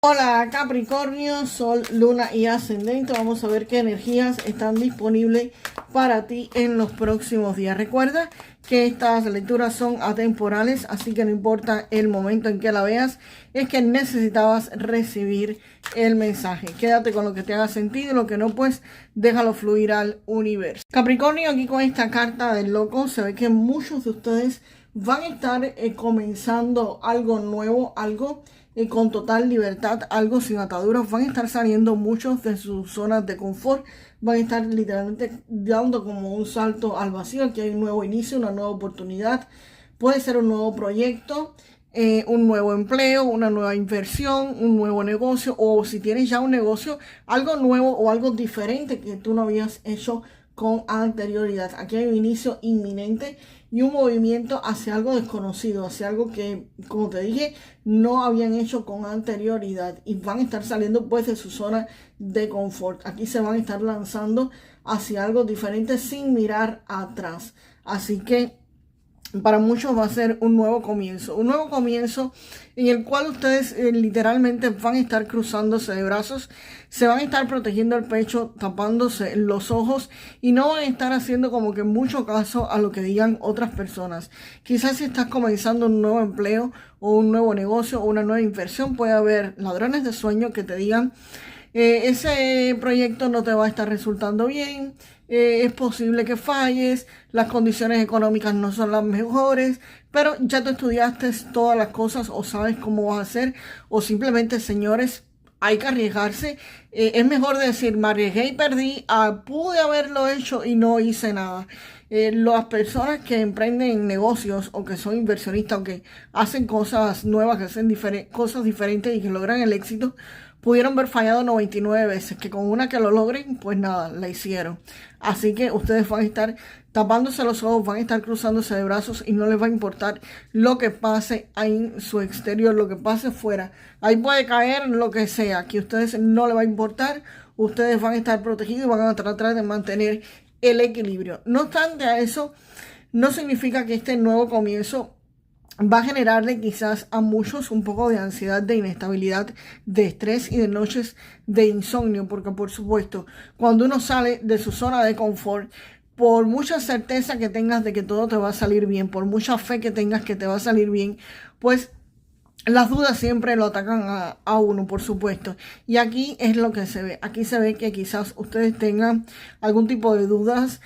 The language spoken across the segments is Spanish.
Hola Capricornio, Sol, Luna y Ascendente. Vamos a ver qué energías están disponibles para ti en los próximos días. Recuerda que estas lecturas son atemporales, así que no importa el momento en que la veas, es que necesitabas recibir el mensaje. Quédate con lo que te haga sentido y lo que no, pues déjalo fluir al universo. Capricornio, aquí con esta carta del loco, se ve que muchos de ustedes van a estar comenzando algo nuevo, algo con total libertad, algo sin ataduras. Van a estar saliendo muchos de sus zonas de confort, van a estar literalmente dando como un salto al vacío. Aquí hay un nuevo inicio, una nueva oportunidad, puede ser un nuevo proyecto, un nuevo empleo, una nueva inversión, un nuevo negocio, o si tienes ya un negocio, algo nuevo o algo diferente que tú no habías hecho con anterioridad. Aquí hay un inicio inminente y un movimiento hacia algo desconocido, hacia algo que, como te dije, no habían hecho con anterioridad, y van a estar saliendo pues de su zona de confort. Aquí se van a estar lanzando hacia algo diferente sin mirar atrás. Así que para muchos va a ser un nuevo comienzo en el cual ustedes literalmente van a estar cruzándose de brazos, se van a estar protegiendo el pecho, tapándose los ojos, y no van a estar haciendo como que mucho caso a lo que digan otras personas. Quizás si estás comenzando un nuevo empleo o un nuevo negocio o una nueva inversión, puede haber ladrones de sueño que te digan: ese proyecto no te va a estar resultando bien, es posible que falles, las condiciones económicas no son las mejores, pero ya tú estudiaste todas las cosas o sabes cómo vas a hacer, o simplemente, señores, hay que arriesgarse. Es mejor decir: me arriesgué y perdí, pude haberlo hecho y no hice nada. Las personas que emprenden negocios o que son inversionistas o que hacen cosas nuevas, que hacen cosas diferentes y que logran el éxito, pudieron haber fallado 99 veces, que con una que lo logren, pues nada, la hicieron. Así que ustedes van a estar tapándose los ojos, van a estar cruzándose de brazos y no les va a importar lo que pase ahí en su exterior, lo que pase fuera. Ahí puede caer lo que sea, que a ustedes no les va a importar. Ustedes van a estar protegidos y van a tratar de mantener el equilibrio. No obstante a eso, no significa que este nuevo comienzo va a generarle quizás a muchos un poco de ansiedad, de inestabilidad, de estrés y de noches de insomnio, porque por supuesto, cuando uno sale de su zona de confort, por mucha certeza que tengas de que todo te va a salir bien, por mucha fe que tengas que te va a salir bien, pues las dudas siempre lo atacan a uno, por supuesto. Y aquí es lo que se ve. Aquí se ve que quizás ustedes tengan algún tipo de dudas,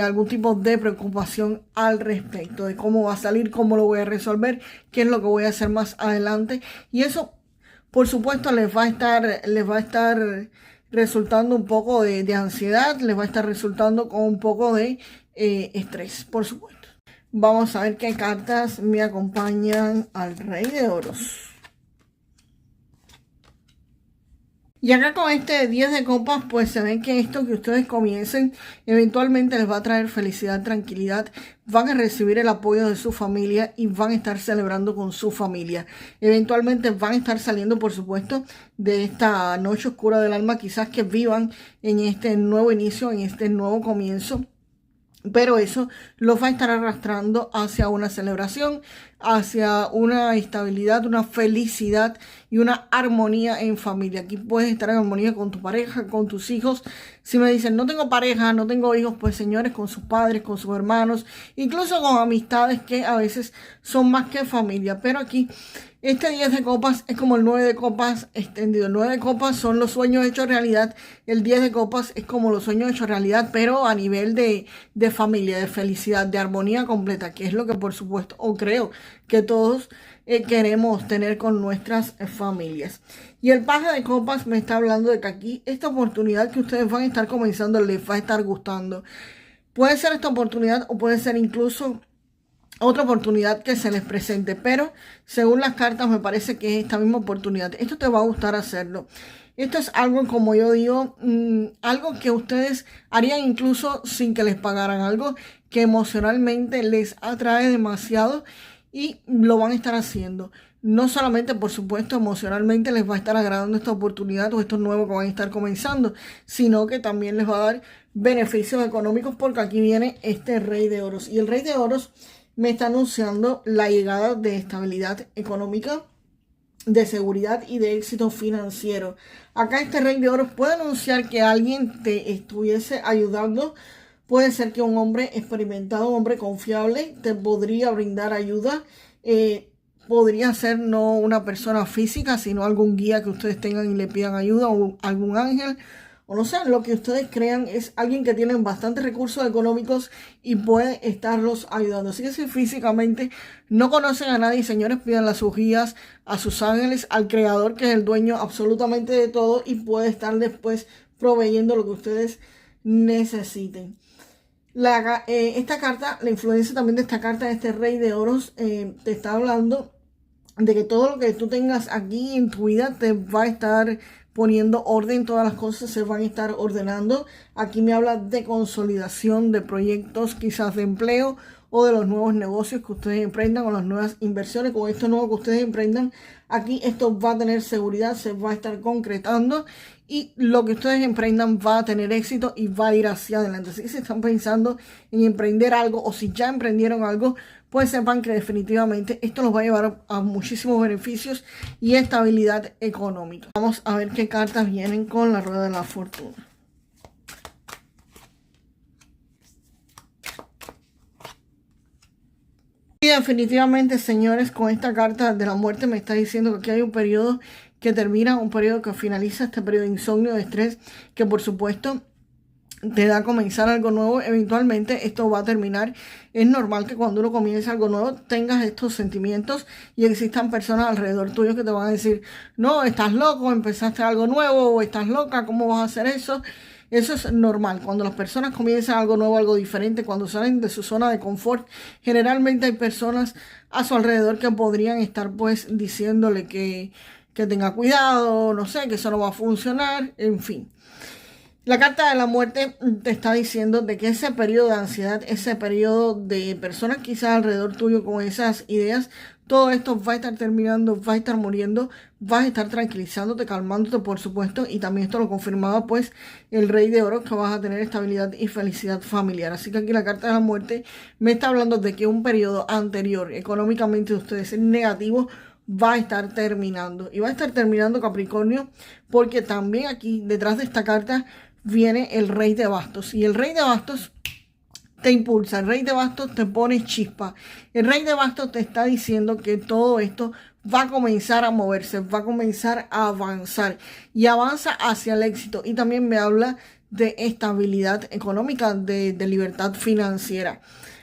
algún tipo de preocupación al respecto de cómo va a salir, cómo lo voy a resolver, qué es lo que voy a hacer más adelante. Y eso, por supuesto, les va a estar resultando un poco de ansiedad, les va a estar resultando con un poco de estrés, por supuesto. Vamos a ver qué cartas me acompañan al Rey de Oros. Y acá con este 10 de copas, pues se ve que esto que ustedes comiencen eventualmente les va a traer felicidad, tranquilidad. Van a recibir el apoyo de su familia y van a estar celebrando con su familia. Eventualmente van a estar saliendo, por supuesto, de esta noche oscura del alma. Quizás que vivan en este nuevo inicio, en este nuevo comienzo. Pero eso los va a estar arrastrando hacia una celebración, hacia una estabilidad, una felicidad y una armonía en familia. Aquí puedes estar en armonía con tu pareja, con tus hijos. Si me dicen: no tengo pareja, no tengo hijos, pues señores, con sus padres, con sus hermanos, incluso con amistades que a veces son más que familia. Pero aquí este 10 de copas es como el 9 de copas extendido. El 9 de copas son los sueños hechos realidad. El 10 de copas es como los sueños hechos realidad, pero a nivel de familia, de felicidad, de armonía completa, que es lo que por supuesto, o creo que todos queremos tener con nuestras familias. Y el paje de copas me está hablando de que aquí esta oportunidad que ustedes van a estar comenzando les va a estar gustando. Puede ser esta oportunidad o puede ser incluso otra oportunidad que se les presente, pero según las cartas me parece que es esta misma oportunidad. Esto te va a gustar hacerlo. Esto es algo, como yo digo, algo que ustedes harían incluso sin que les pagaran, algo que emocionalmente les atrae demasiado y lo van a estar haciendo. No solamente, por supuesto, emocionalmente les va a estar agradando esta oportunidad o esto nuevo que van a estar comenzando, sino que también les va a dar beneficios económicos, porque aquí viene este Rey de Oros. Y el Rey de Oros me está anunciando la llegada de estabilidad económica, de seguridad y de éxito financiero. Acá este Rey de Oros puede anunciar que alguien te estuviese ayudando. Puede ser que un hombre experimentado, un hombre confiable, te podría brindar ayuda. Podría ser no una persona física, sino algún guía que ustedes tengan y le pidan ayuda, o algún ángel, o no sé, lo que ustedes crean. Es alguien que tiene bastantes recursos económicos y puede estarlos ayudando. Así que si físicamente no conocen a nadie, señores, pidan a sus guías, a sus ángeles, al creador, que es el dueño absolutamente de todo y puede estar después proveyendo lo que ustedes necesiten. Esta carta, la influencia también de esta carta, de este Rey de Oros, te está hablando de que todo lo que tú tengas aquí en tu vida te va a estar poniendo orden, todas las cosas se van a estar ordenando. Aquí me habla de consolidación de proyectos, quizás de empleo, o de los nuevos negocios que ustedes emprendan, o las nuevas inversiones, con esto nuevo que ustedes emprendan. Aquí esto va a tener seguridad, se va a estar concretando y lo que ustedes emprendan va a tener éxito y va a ir hacia adelante. Así que si están pensando en emprender algo, o si ya emprendieron algo, pues sepan que definitivamente esto los va a llevar a muchísimos beneficios y estabilidad económica. Vamos a ver qué cartas vienen con la rueda de la fortuna. Y definitivamente, señores, con esta carta de la muerte me está diciendo que aquí hay un periodo que termina, un periodo que finaliza, este periodo de insomnio, de estrés, que por supuesto te da a comenzar algo nuevo. Eventualmente esto va a terminar. Es normal que cuando uno comienza algo nuevo tengas estos sentimientos y existan personas alrededor tuyo que te van a decir: no, estás loco, empezaste algo nuevo, o estás loca, ¿cómo vas a hacer eso? Eso es normal. Cuando las personas comienzan algo nuevo, algo diferente, cuando salen de su zona de confort, generalmente hay personas a su alrededor que podrían estar pues diciéndole que tenga cuidado, no sé, que eso no va a funcionar, en fin. La carta de la muerte te está diciendo de que ese periodo de ansiedad, ese periodo de personas quizás alrededor tuyo con esas ideas, todo esto va a estar terminando, va a estar muriendo, vas a estar tranquilizándote, calmándote, por supuesto. Y también esto lo confirmaba pues el Rey de Oro, que vas a tener estabilidad y felicidad familiar. Así que aquí la carta de la muerte me está hablando de que un periodo anterior económicamente de ustedes negativo va a estar terminando. Y va a estar terminando, Capricornio, porque también aquí detrás de esta carta viene el Rey de Bastos. Y el Rey de Bastos te impulsa, el Rey de Bastos te pone chispa. El Rey de Bastos te está diciendo que todo esto va a comenzar a moverse, va a comenzar a avanzar y avanza hacia el éxito. Y también me habla de estabilidad económica, de libertad financiera.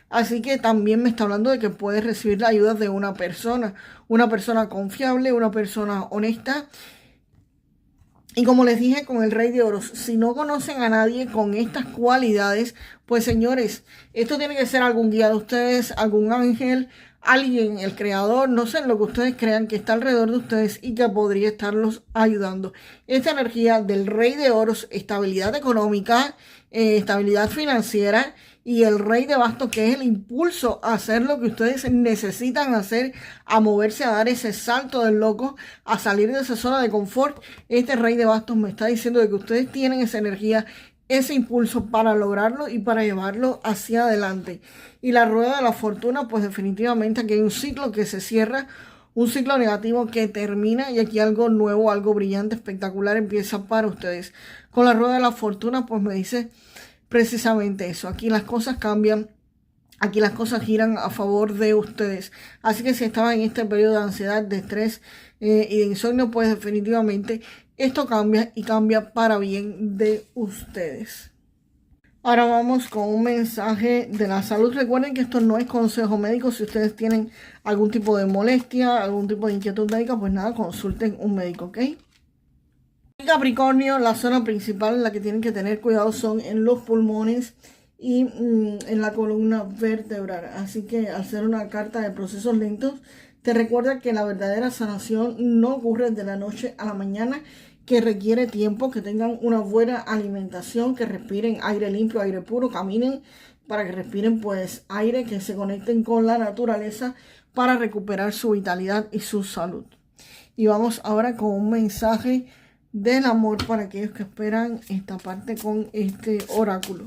Así que también me está hablando de que puedes recibir la ayuda de una persona confiable, una persona honesta. Y como les dije con el Rey de Oros, si no conocen a nadie con estas cualidades, pues señores, esto tiene que ser algún guía de ustedes, algún ángel, alguien, el creador, no sé, lo que ustedes crean que está alrededor de ustedes y que podría estarlos ayudando. Esta energía del Rey de Oros, estabilidad económica, estabilidad financiera, y el Rey de Bastos, que es el impulso a hacer lo que ustedes necesitan hacer, a moverse, a dar ese salto del loco, a salir de esa zona de confort. Este Rey de Bastos me está diciendo de que ustedes tienen esa energía, ese impulso para lograrlo y para llevarlo hacia adelante. Y la rueda de la fortuna, pues definitivamente aquí hay un ciclo que se cierra, un ciclo negativo que termina, y aquí algo nuevo, algo brillante, espectacular empieza para ustedes. Con la rueda de la fortuna, pues me dice precisamente eso. Aquí las cosas cambian, aquí las cosas giran a favor de ustedes. Así que si estaban en este periodo de ansiedad, de estrés y de insomnio, pues definitivamente esto cambia, y cambia para bien de ustedes. Ahora vamos con un mensaje de la salud. Recuerden que esto no es consejo médico. Si ustedes tienen algún tipo de molestia, algún tipo de inquietud médica, pues nada, consulten un médico, ¿ok? Capricornio, la zona principal en la que tienen que tener cuidado son en los pulmones y en la columna vertebral. Así que al ser una carta de procesos lentos, te recuerda que la verdadera sanación no ocurre de la noche a la mañana, que requiere tiempo, que tengan una buena alimentación, que respiren aire limpio, aire puro, caminen para que respiren pues aire, que se conecten con la naturaleza para recuperar su vitalidad y su salud. Y vamos ahora con un mensaje del amor para aquellos que esperan esta parte con este oráculo.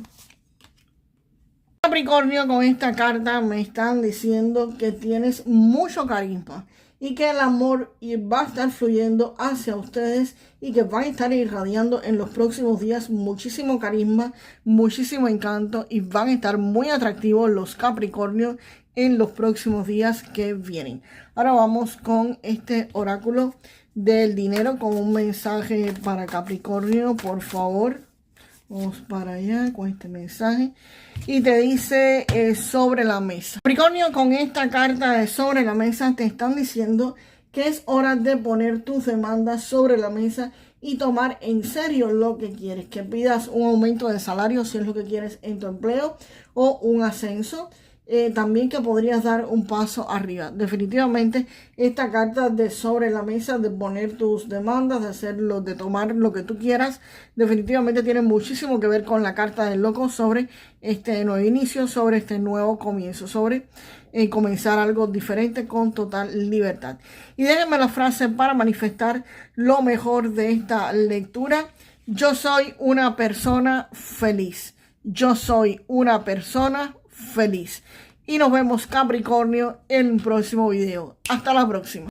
Capricornio, con esta carta me están diciendo que tienes mucho carisma y que el amor va a estar fluyendo hacia ustedes y que van a estar irradiando en los próximos días muchísimo carisma, muchísimo encanto y van a estar muy atractivos los Capricornios en los próximos días que vienen. Ahora vamos con este oráculo del dinero con un mensaje para Capricornio, por favor. Vamos para allá con este mensaje. Y te dice sobre la mesa. Capricornio, con esta carta de sobre la mesa te están diciendo que es hora de poner tus demandas sobre la mesa y tomar en serio lo que quieres. Que pidas un aumento de salario si es lo que quieres en tu empleo o un ascenso. También que podrías dar un paso arriba. Definitivamente esta carta de sobre la mesa, de poner tus demandas, de hacerlo, de tomar lo que tú quieras, definitivamente tiene muchísimo que ver con la carta del loco sobre este nuevo inicio, sobre este nuevo comienzo, sobre comenzar algo diferente con total libertad. Y déjenme la frase para manifestar lo mejor de esta lectura. Yo soy una persona feliz. Yo soy una persona feliz. Y nos vemos, Capricornio, en un próximo video. Hasta la próxima.